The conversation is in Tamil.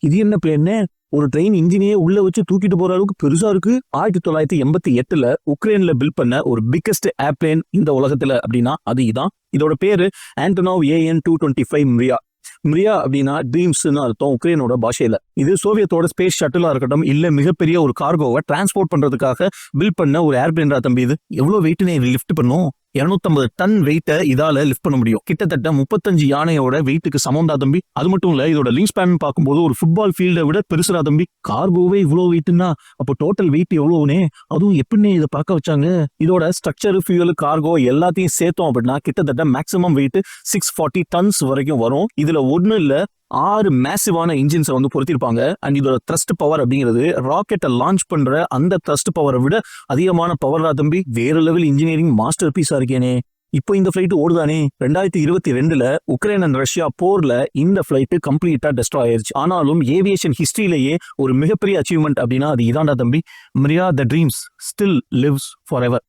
இது என்ன பிளேன்னு ஒரு ட்ரெயின் இன்ஜினையே உள்ள வச்சு தூக்கிட்டு போற அளவுக்கு பெருசா இருக்கு. 1988 உக்ரைன்ல பில்ட் பண்ண ஒரு பிக்கெஸ்ட் ஏர்பிளேன் இந்த உலகத்துல அப்படின்னா அது இதான். இதோட பேரு ஆண்டனோவ் AN-225 மிரியா. மிரியா அப்படின்னா ட்ரீம்ஸ்னு அர்த்தம் உக்ரைனோட பாஷையில. இது சோவியத்தோட ஸ்பேஸ் ஷட்டிலா இருக்கட்டும் இல்ல மிகப்பெரிய ஒரு கார்கோவை டிரான்ஸ்போர்ட் பண்றதுக்காக பில்ட் பண்ண ஒரு ஏர்பிளேன்டா தம்பி. இது எவ்வளவு வெயிட்னு லிஃப்ட் பண்ணும்? 250 டன் வெயிட்டை இதால லிஃப்ட் பண்ண முடியும். கிட்டத்தட்ட 35 யானையோட வெயிட்டுக்கு சமம் தான் தம்பி. அது மட்டும் இல்ல, இதோட லிங்க் ஸ்பேன் பார்க்கும்போது ஒரு ஃபுட்பால் ஃபீல்டை விட பெருசுடா தம்பி. கார்கோவே இவ்வளவு வெயிட்னா அப்போ டோட்டல் வெயிட் எவ்வளவுனே, அதுவும் எப்படின்னு இதை பார்க்க வச்சாங்க. இதோட ஸ்ட்ரக்சர், ஃபியூல், கார்கோ எல்லாத்தையும் சேர்த்தோம் அப்படின்னா கிட்டத்தட்ட மேக்ஸிமம் வெயிட் 640 டன்ஸ் வரைக்கும் வரும். இதுல ஒண்ணு இல்ல 6 மேசிவான இன்ஜின்ஸை வந்து பொருத்திருப்பாங்க. அண்ட் இதோட த்ரஸ்ட் பவர் அப்படிங்கிறது ராக்கெட்டை லான்ச் பண்ற அந்த த்ரஸ்ட் பவரை விட அதிகமான பவர் தம்பி. வேற லெவல் இன்ஜினியரிங் மாஸ்டர் பீஸா இருக்கேனே. இப்போ இந்த பிளைட் ஓடுதானே. 2022 உக்ரைன் அண்ட் ரஷ்யா போர்ல இந்த பிளைட் கம்ப்ளீட்டா டெஸ்ட்ராய் ஆயிருச்சு. ஆனாலும் ஏவியேஷன் ஹிஸ்டரியிலேயே ஒரு மிகப்பெரிய அச்சீவ்மெண்ட் அப்படின்னா அது இதான்டா தம்பி. மிரியா the dreams still lives for ever.